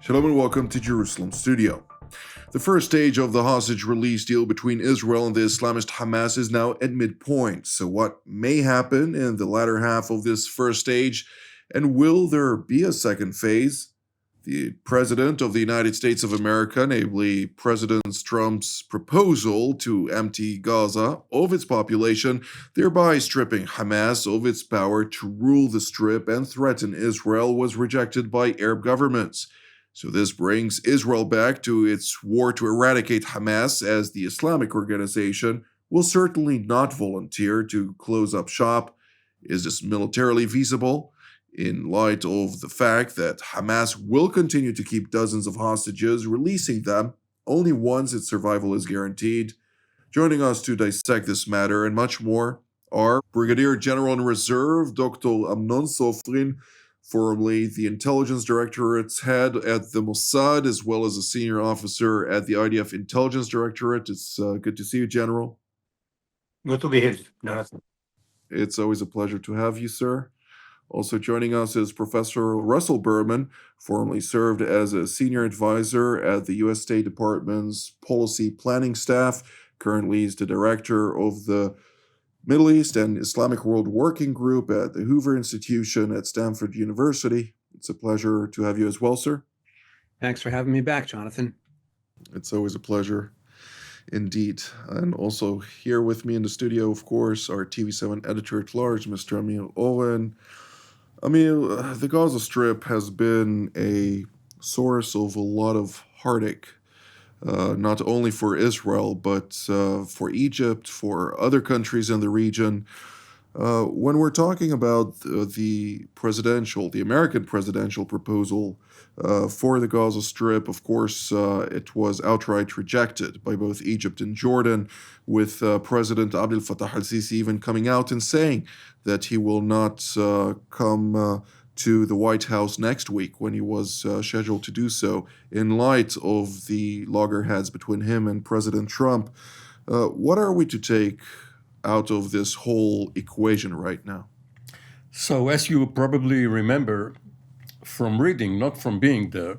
Shalom and welcome to Jerusalem Studio. The first stage of the hostage release deal between Israel and the Islamist Hamas is now at midpoint. So what may happen in the latter half of this first stage, and will there be a second phase? The President of the United States of America, namely President Trump's proposal to empty Gaza of its population, thereby stripping Hamas of its power to rule the Strip and threaten Israel, was rejected by Arab governments. So this brings Israel back to its war to eradicate Hamas, as the Islamic organization will certainly not volunteer to close up shop. Is this militarily feasible? In light of the fact that Hamas will continue to keep dozens of hostages, releasing them only once its survival is guaranteed. Joining us to dissect this matter and much more are Brigadier General in Reserve Dr. Amnon Sofrin, formerly the Intelligence Directorate's head at the Mossad, as well as a senior officer at the IDF Intelligence Directorate. It's good to see you, General. Good to be here, Jonathan. It's always a pleasure to have you, sir. Also joining us is Professor Russell Berman, formerly served as a senior advisor at the U.S. State Department's policy planning staff. Currently, he's the director of the Middle East and Islamic World Working Group at the Hoover Institution at Stanford University. It's a pleasure to have you as well, sir. Thanks for having me back, Jonathan. It's always a pleasure indeed. And also here with me in the studio, of course, our TV7 editor-at-large, Mr. Amir Oren. Amir, the Gaza Strip has been a source of a lot of heartache, not only for Israel, but for Egypt, for other countries in the region. When we're talking about the American presidential proposal for the Gaza Strip, of course, it was outright rejected by both Egypt and Jordan, with President Abdel Fattah al-Sisi even coming out and saying that he will not come to the White House next week, when he was scheduled to do so, in light of the loggerheads between him and President Trump. What are we to take out of this whole equation right now? So, as you probably remember from reading, not from being there,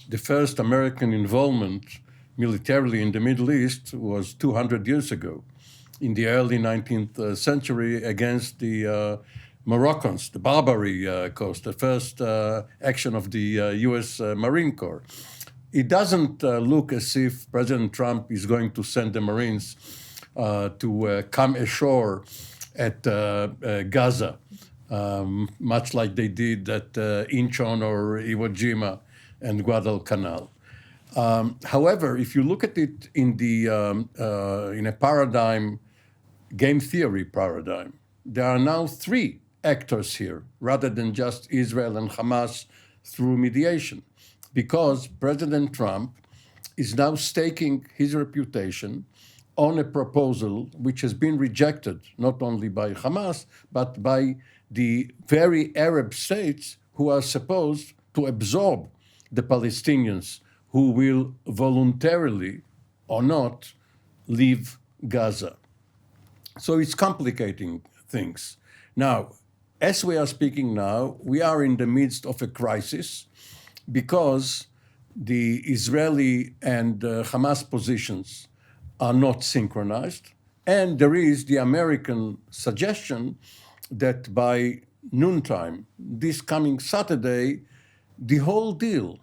the first American involvement militarily in the Middle East was 200 years ago, in the early 19th century, against the Moroccans, the Barbary coast, the first action of the U.S. Marine Corps. It doesn't look as if President Trump is going to send the Marines to come ashore at Gaza, much like they did at Incheon or Iwo and Guadalcanal. However, if you look at it in a paradigm, game theory paradigm, there are now three actors here, rather than just Israel and Hamas through mediation, because President Trump is now staking his reputation on a proposal which has been rejected not only by Hamas, but by the very Arab states who are supposed to absorb the Palestinians who will voluntarily or not leave Gaza. So it's complicating things. Now, as we are speaking now, we are in the midst of a crisis because the Israeli and Hamas positions are not synchronized. And there is the American suggestion that by noontime, this coming Saturday, the whole deal,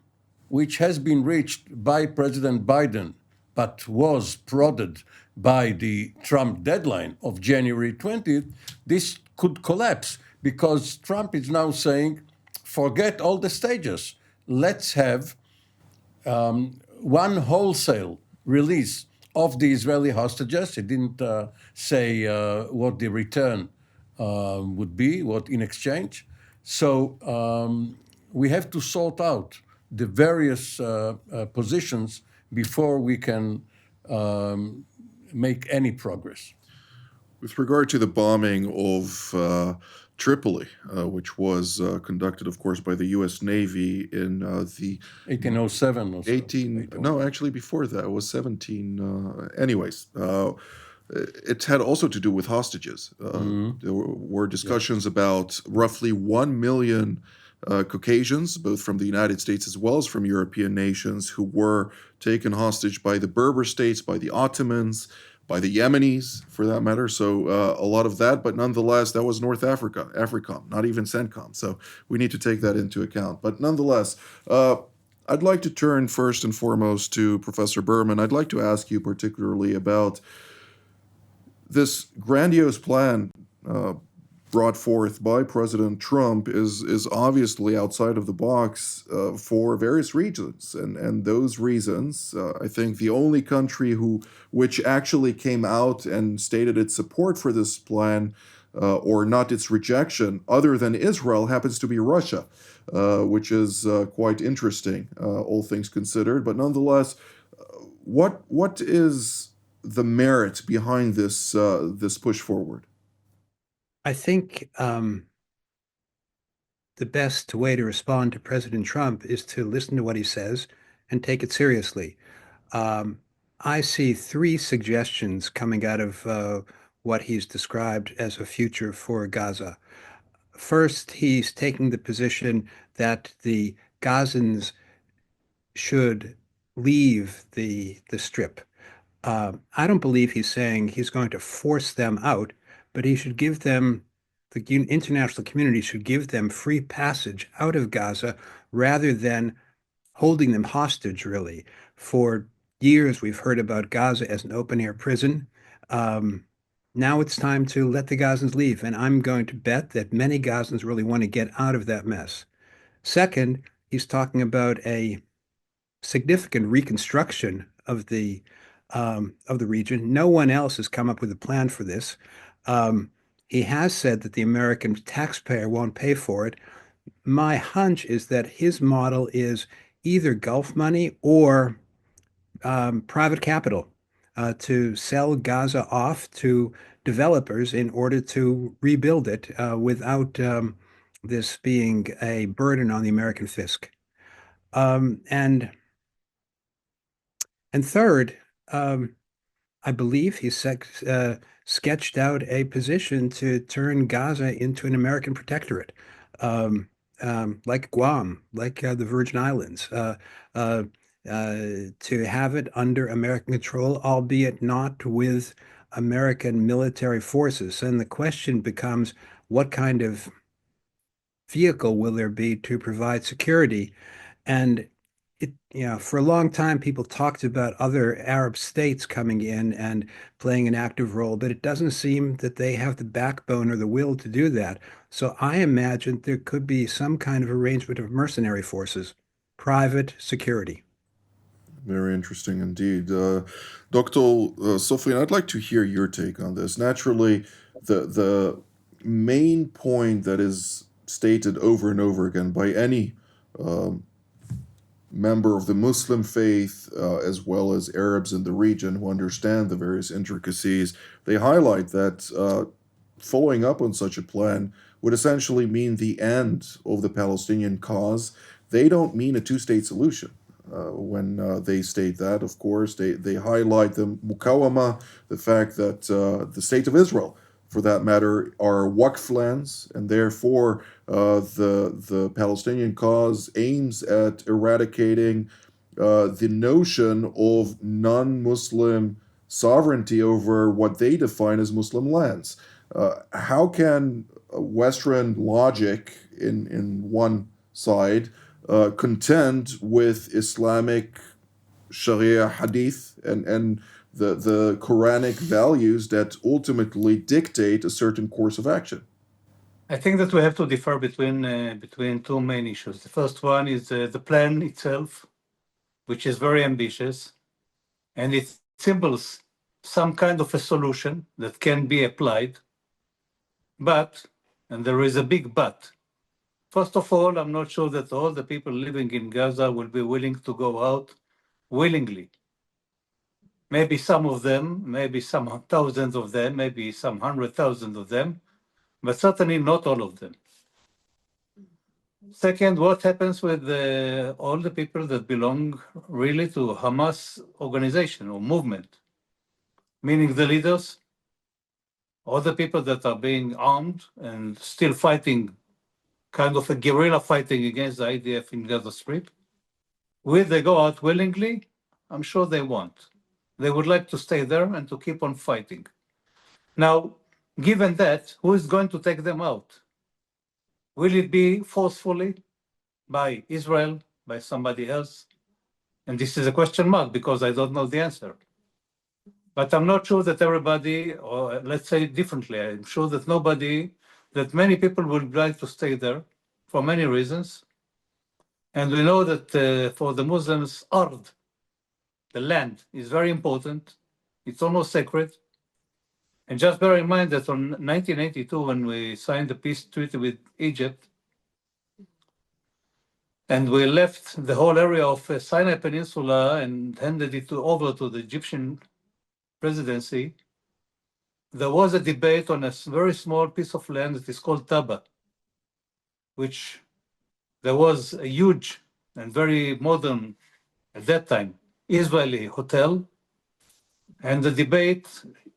which has been reached by President Biden, but was prodded by the Trump deadline of January 20th, this could collapse, because Trump is now saying, forget all the stages. Let's have one wholesale release of the Israeli hostages. He didn't say what the return would be, what in exchange. So we have to sort out the various positions before we can make any progress. With regard to the bombing of Tripoli, which was conducted, of course, by the U.S. Navy in the 1807 or so. No, actually before that, it was 17. Anyways, it had also to do with hostages. There were discussions about roughly 1 million Caucasians, both from the United States as well as from European nations, who were taken hostage by the Berber states, by the Ottomans, by the Yemenis, for that matter. So a lot of that, but nonetheless, that was North Africa, AFRICOM, not even CENTCOM. So we need to take that into account. But nonetheless, I'd like to turn first and foremost to Professor Berman. I'd like to ask you particularly about this grandiose plan brought forth by President Trump is obviously outside of the box for various reasons, and those reasons, I think the only country which actually came out and stated its support for this plan, or not its rejection, other than Israel, happens to be Russia, which is quite interesting, all things considered. But nonetheless, what is the merit behind this this push forward? I think the best way to respond to President Trump is to listen to what he says and take it seriously. I see three suggestions coming out of what he's described as a future for Gaza. First, he's taking the position that the Gazans should leave the strip. I don't believe he's saying he's going to force them out, but he should give them, the international community should give them free passage out of Gaza rather than holding them hostage, really. For years, we've heard about Gaza as an open-air prison. Now it's time to let the Gazans leave, and I'm going to bet that many Gazans really want to get out of that mess. Second, he's talking about a significant reconstruction of the region. No one else has come up with a plan for this. He has said that the American taxpayer won't pay for it. My hunch is that his model is either Gulf money or private capital to sell Gaza off to developers in order to rebuild it without this being a burden on the American fisc. And third, I believe he sketched out a position to turn Gaza into an American protectorate, like Guam, like the Virgin Islands, to have it under American control, albeit not with American military forces. And the question becomes, what kind of vehicle will there be to provide security? And for a long time, people talked about other Arab states coming in and playing an active role, but it doesn't seem that they have the backbone or the will to do that. So I imagine there could be some kind of arrangement of mercenary forces, private security. Very interesting indeed. Dr. Sofyan, I'd like to hear your take on this. Naturally, the main point that is stated over and over again by any member of the Muslim faith, as well as Arabs in the region who understand the various intricacies, they highlight that following up on such a plan would essentially mean the end of the Palestinian cause. They don't mean a two-state solution. When they state that, of course, they highlight the mukawama, the fact that the state of Israel, for that matter, are Waqf lands, and therefore the Palestinian cause aims at eradicating the notion of non-Muslim sovereignty over what they define as Muslim lands. How can Western logic in one side contend with Islamic Sharia hadith and the Quranic values that ultimately dictate a certain course of action? I think that we have to differ between two main issues. The first one is the plan itself, which is very ambitious, and it symbols some kind of a solution that can be applied. But, and there is a big but, first of all, I'm not sure that all the people living in Gaza will be willing to go out willingly. Maybe some of them, maybe some thousands of them, maybe some 100,000 of them, but certainly not all of them. Second, what happens with all the people that belong really to Hamas organization or movement, meaning the leaders, all the people that are being armed and still fighting kind of a guerrilla fighting against the IDF in Gaza Strip. Will they go out willingly? I'm sure they won't. They would like to stay there and to keep on fighting. Now, given that, who is going to take them out? Will it be forcefully by Israel, by somebody else? And this is a question mark because I don't know the answer. But I'm not sure that everybody, or let's say it differently, I'm sure that that many people would like to stay there for many reasons. And we know that for the Muslims, Ard, the land, is very important. It's almost sacred. And just bear in mind that on 1982, when we signed the peace treaty with Egypt, and we left the whole area of Sinai Peninsula and handed it over to the Egyptian presidency, there was a debate on a very small piece of land that is called Taba, which there was a huge and very modern, at that time, Israeli hotel. And the debate,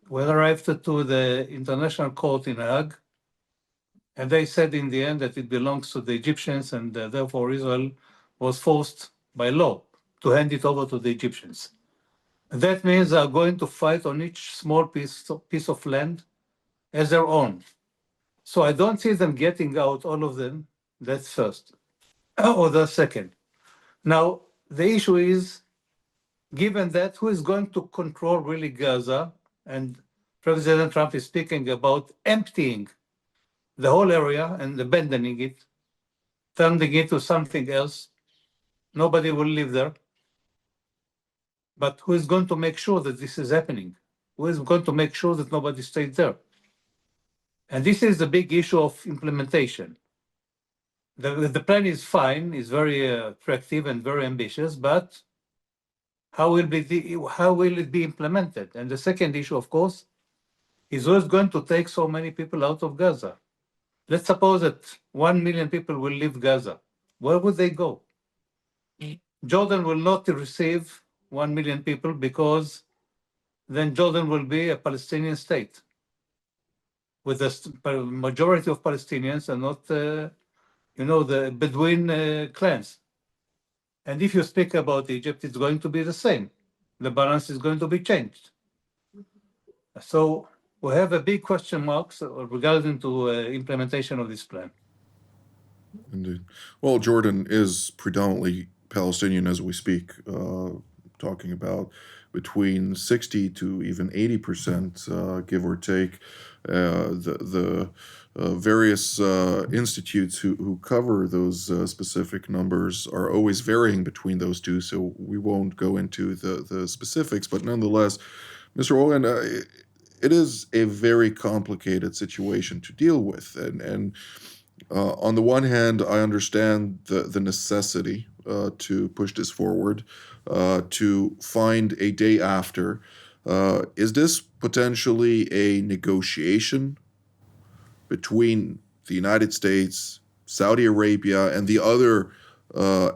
we arrived to the International Court in Hague, and they said in the end that it belongs to the Egyptians, and therefore Israel was forced by law to hand it over to the Egyptians. That means they are going to fight on each small piece of land as their own. So I don't see them getting out all of them. That's first. Or the second. Now, the issue is, given that, who is going to control really Gaza? And President Trump is speaking about emptying the whole area and abandoning it, turning it to something else. Nobody will live there. But who is going to make sure that this is happening? Who is going to make sure that nobody stays there? And this is the big issue of implementation. The plan is fine, is very attractive and very ambitious, but how will it be implemented? And the second issue, of course, is who is going to take so many people out of Gaza? Let's suppose that 1 million people will leave Gaza. Where would they go? Jordan will not receive 1 million people because then Jordan will be a Palestinian state with a majority of Palestinians and not, the Bedouin clans. And if you speak about Egypt, it's going to be the same. The balance is going to be changed. So we have a big question marks regarding to implementation of this plan. Indeed. Well, Jordan is predominantly Palestinian as we speak, talking about between 60 to even 80%, give or take. The various institutes who cover those specific numbers are always varying between those two, so we won't go into the specifics, but nonetheless, Mr. Oren, it is a very complicated situation to deal with, and on the one hand, I understand the necessity to push this forward, to find a day after. Is this potentially a negotiation between the United States, Saudi Arabia, and the other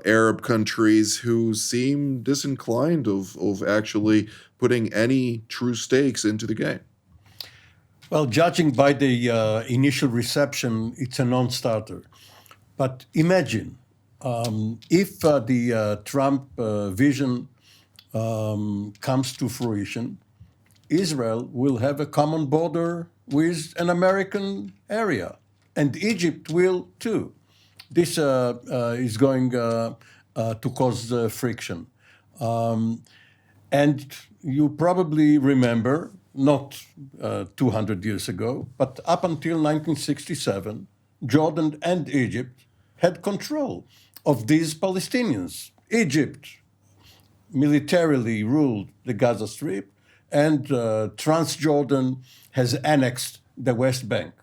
Arab countries who seem disinclined of actually putting any true stakes into the game? Well, judging by the initial reception, it's a non-starter. But imagine if the Trump vision comes to fruition, Israel will have a common border with an American area, and Egypt will too. This is going to cause friction. And you probably remember, not 200 years ago, but up until 1967, Jordan and Egypt had control of these Palestinians. Egypt militarily ruled the Gaza Strip, and Transjordan has annexed the West Bank.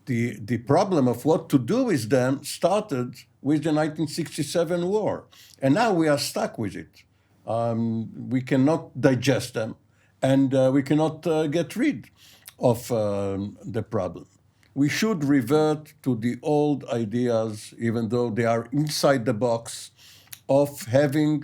The problem of what to do with them started with the 1967 war, and now we are stuck with it. We cannot digest them, and we cannot get rid of the problem. We should revert to the old ideas, even though they are inside the box, of having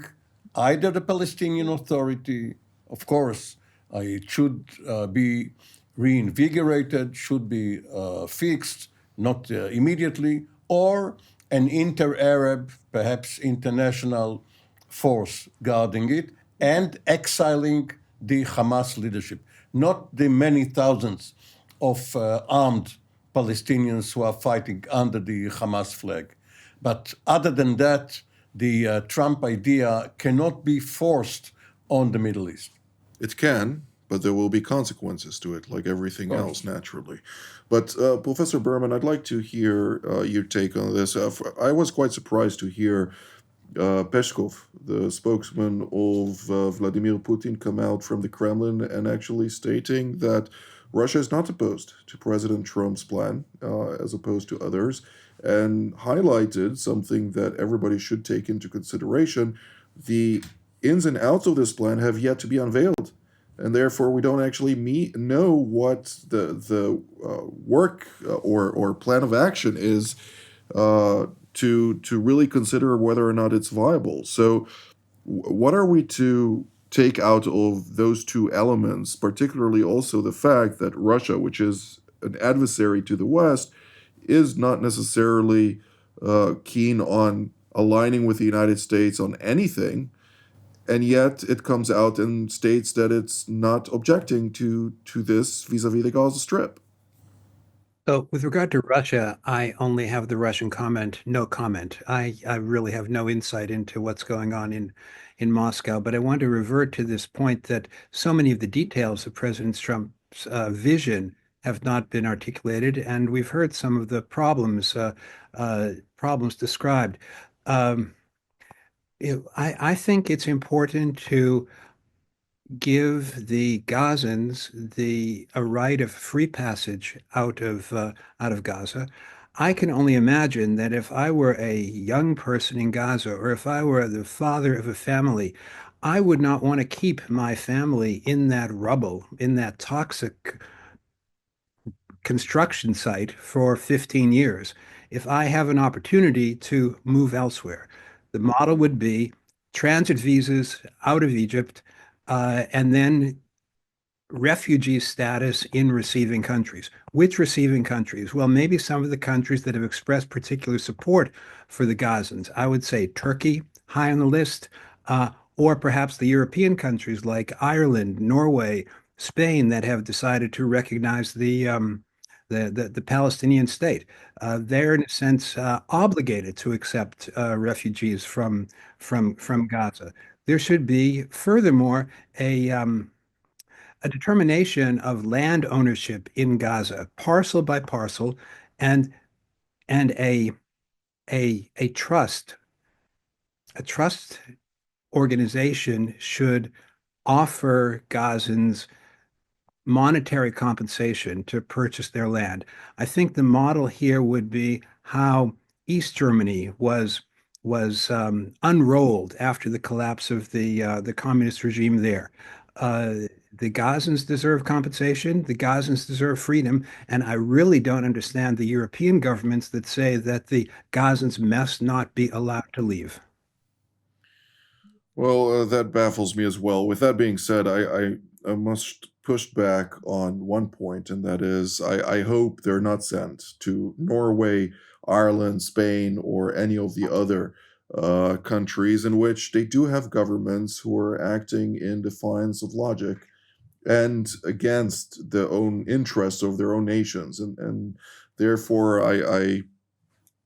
either the Palestinian Authority, of course, it should be reinvigorated, should be fixed, not immediately, or an inter-Arab, perhaps international force guarding it, and exiling the Hamas leadership, not the many thousands of armed Palestinians who are fighting under the Hamas flag. But other than that, the Trump idea cannot be forced on the Middle East. It can, but there will be consequences to it, like everything else, naturally. But Professor Berman, I'd like to hear your take on this. I was quite surprised to hear Peskov, the spokesman of Vladimir Putin, come out from the Kremlin and actually stating that Russia is not opposed to President Trump's plan, as opposed to others, and highlighted something that everybody should take into consideration. The ins and outs of this plan have yet to be unveiled, and therefore we don't actually know what the work or plan of action is to really consider whether or not it's viable. So what are we to take out of those two elements, particularly also the fact that Russia, which is an adversary to the West, is not necessarily keen on aligning with the United States on anything, and yet it comes out and states that it's not objecting to this vis-a-vis the Gaza Strip. So with regard to Russia, I only have the Russian comment, no comment. I really have no insight into what's going on in Moscow, but I want to revert to this point that so many of the details of President Trump's vision have not been articulated, and we've heard some of the problems described. I think it's important to give the Gazans a right of free passage out of Gaza. I can only imagine that if I were a young person in Gaza, or if I were the father of a family, I would not want to keep my family in that rubble, in that toxic construction site for 15 years. If I have an opportunity to move elsewhere, the model would be transit visas out of Egypt, and then refugee status in receiving countries. Which receiving countries? Well, maybe some of the countries that have expressed particular support for the Gazans. I would say Turkey, high on the list, or perhaps the European countries like Ireland, Norway, Spain, that have decided to recognize the Palestinian state. They're in a sense obligated to accept refugees from Gaza. There should be, furthermore, a determination of land ownership in Gaza, parcel by parcel, and a trust. A trust organization should offer Gazans monetary compensation to purchase their land. I think the model here would be how East Germany was unrolled after the collapse of the communist regime there. The Gazans deserve compensation. The Gazans deserve freedom. And I really don't understand the European governments that say that the Gazans must not be allowed to leave. Well, that baffles me as well. With that being said, I must push back on one point, and that is I hope they're not sent to Norway, Ireland, Spain, or any of the other countries in which they do have governments who are acting in defiance of logic and against the own interests of their own nations. And therefore, I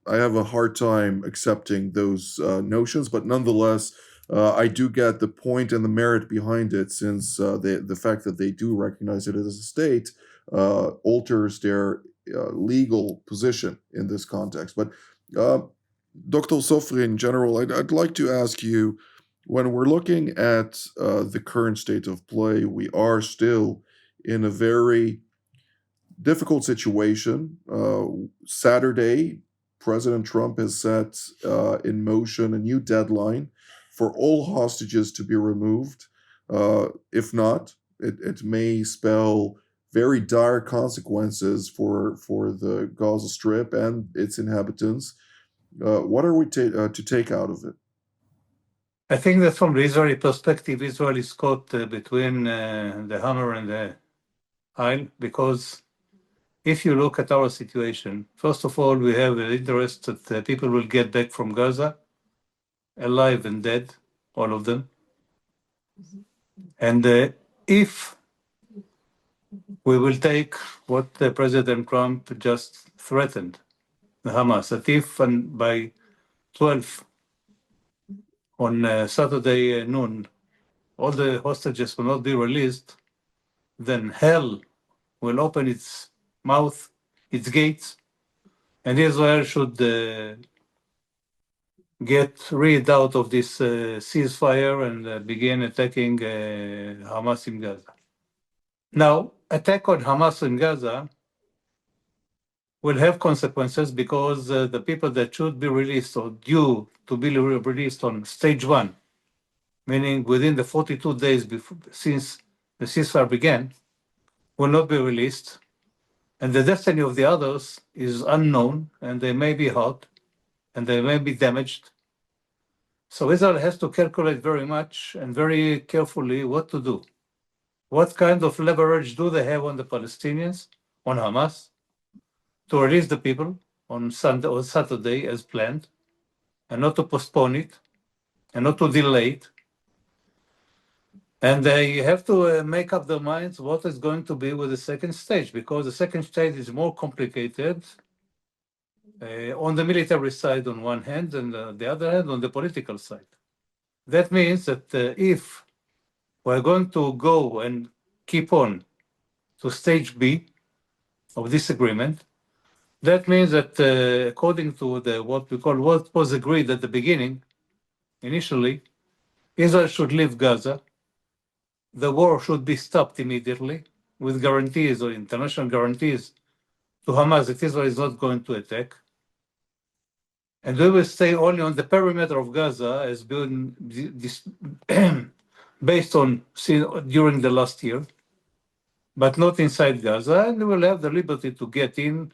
have a hard time accepting those notions, but nonetheless, I do get the point and the merit behind it, since the fact that they do recognize it as a state alters their legal position in this context. But Dr. Sofri, in general, I'd like to ask you, when we're looking at the current state of play, we are still in a very difficult situation. Saturday, President Trump has set in motion a new deadline for all hostages to be removed. If not, it may spell very dire consequences for the Gaza Strip and its inhabitants. What are we to take out of it? I think that from the Israeli perspective, Israel is caught between the hammer and the nail, because if you look at our situation, first of all, we have an interest that people will get back from Gaza, alive and dead, all of them. And if we will take what President Trump just threatened, the Hamas, that if and by 12 on Saturday noon, all the hostages will not be released, then hell will open its mouth, its gates, and Israel should get rid out of this ceasefire and begin attacking Hamas in Gaza. Now, attack on Hamas in Gaza will have consequences because the people that should be released or due to be released on stage one, meaning within the 42 days since the ceasefire began, will not be released. And the destiny of the others is unknown, and they may be hurt, and they may be damaged. So Israel has to calculate very much and very carefully what to do. What kind of leverage do they have on the Palestinians, on Hamas, to release the people on Sunday or Saturday as planned, and not to postpone it, and not to delay it. And they have to make up their minds what is going to be with the second stage, because the second stage is more complicated on the military side on one hand, and the other hand on the political side. That means that if we're going to go and keep on to stage B of this agreement, that means that according to what was agreed at the beginning, initially, Israel should leave Gaza. The war should be stopped immediately with guarantees or international guarantees to Hamas that Israel is not going to attack. And we will stay only on the perimeter of Gaza as been based on during the last year, but not inside Gaza. And we will have the liberty to get in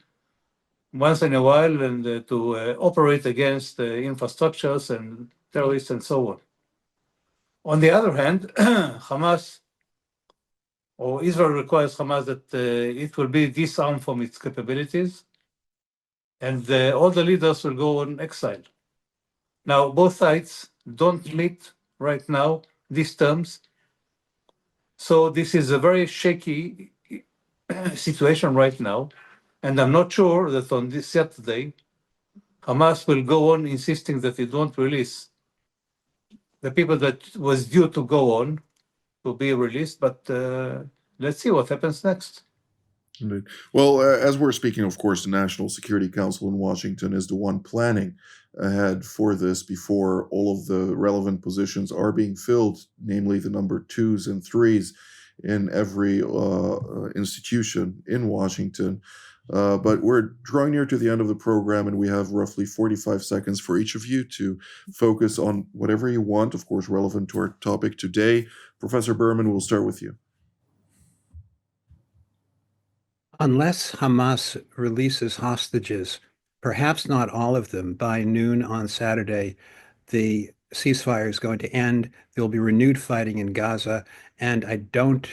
once in a while and to operate against infrastructures and terrorists and so on. On the other hand, Hamas, or Israel requires Hamas that it will be disarmed from its capabilities, and all the leaders will go on exile. Now, both sides don't meet right now these terms, so this is a very shaky situation right now, and I'm not sure that on this Saturday, Hamas will go on insisting that it won't release the people that was due to go on to be released, but let's see what happens next. Indeed. Well, as we're speaking, of course, the National Security Council in Washington is the one planning ahead for this before all of the relevant positions are being filled, namely the number 2s and 3s in every institution in Washington. But we're drawing near to the end of the program, and we have roughly 45 seconds for each of you to focus on whatever you want, of course, relevant to our topic today. Professor Berman, we'll start with you. Unless Hamas releases hostages, perhaps not all of them, by noon on Saturday, the ceasefire is going to end. There will be renewed fighting in Gaza, and I don't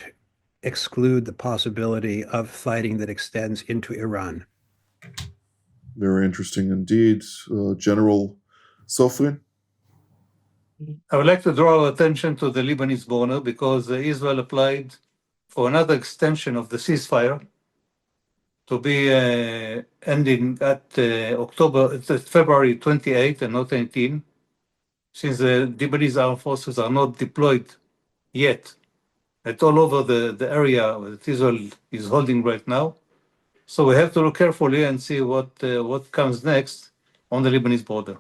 exclude the possibility of fighting that extends into Iran. Very interesting indeed. General Sofrin? I would like to draw attention to the Lebanese border because Israel applied for another extension of the ceasefire to be ending at February 28 and not 18, since the Lebanese armed forces are not deployed yet at all over the area that Israel is holding right now. So we have to look carefully and see what comes next on the Lebanese border.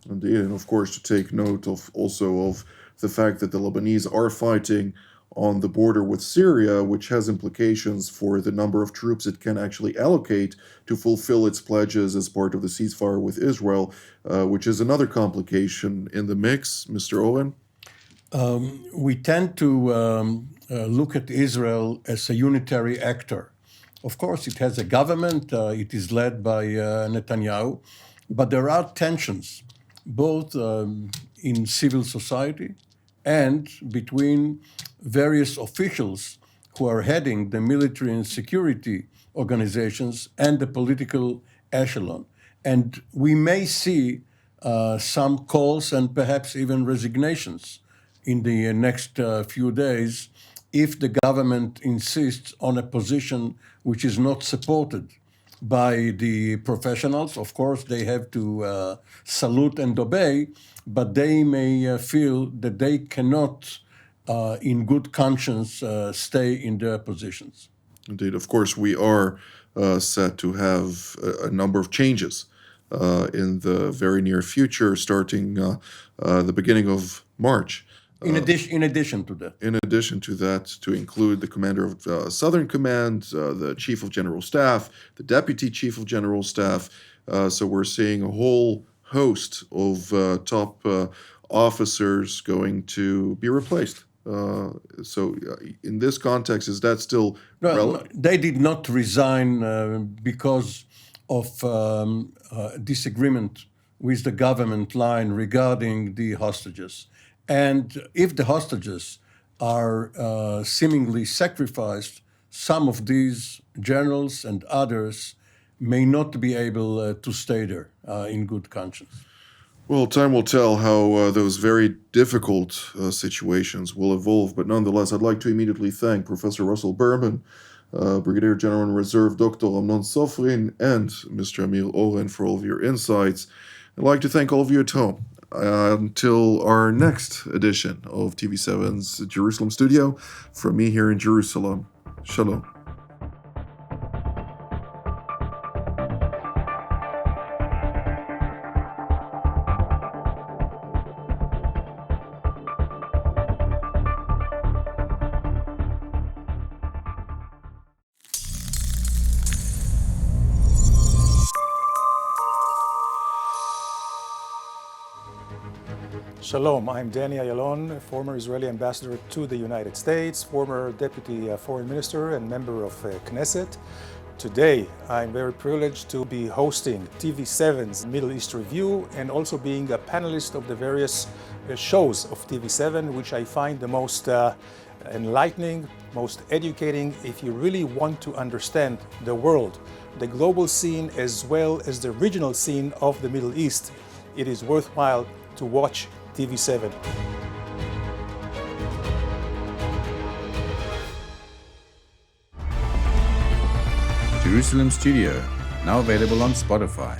Indeed, and of course to take note of the fact that the Lebanese are fighting on the border with Syria, which has implications for the number of troops it can actually allocate to fulfill its pledges as part of the ceasefire with Israel, which is another complication in the mix. Mr. Oren? We tend to look at Israel as a unitary actor. Of course, it has a government, it is led by Netanyahu, but there are tensions, both in civil society and between various officials who are heading the military and security organizations and the political echelon. And we may see some calls and perhaps even resignations in the next few days if the government insists on a position which is not supported by the professionals. Of course, they have to salute and obey, but they may feel that they cannot, in good conscience, stay in their positions. Indeed. Of course, we are set to have a number of changes in the very near future, starting the beginning of March. In addition to that. In addition to that, to include the commander of Southern Command, the Chief of General Staff, the Deputy Chief of General Staff. So we're seeing a whole host of top officers going to be replaced. In this context, is that still relevant? No, they did not resign because of disagreement with the government line regarding the hostages. And if the hostages are seemingly sacrificed, some of these generals and others may not be able to stay there in good conscience. Well, time will tell how those very difficult situations will evolve. But nonetheless, I'd like to immediately thank Professor Russell Berman, Brigadier General in Reserve Dr. Amnon Sofrin, and Mr. Amir Oren for all of your insights. I'd like to thank all of you at home. Until our next edition of TV7's Jerusalem studio, from me here in Jerusalem, Shalom. Shalom, I'm Danny Ayalon, former Israeli ambassador to the United States, former deputy foreign minister and member of Knesset. Today, I'm very privileged to be hosting TV7's Middle East Review and also being a panelist of the various shows of TV7, which I find the most enlightening, most educating if you really want to understand the world, the global scene as well as the regional scene of the Middle East. It is worthwhile to watch TV7. Jerusalem Studio, now available on Spotify.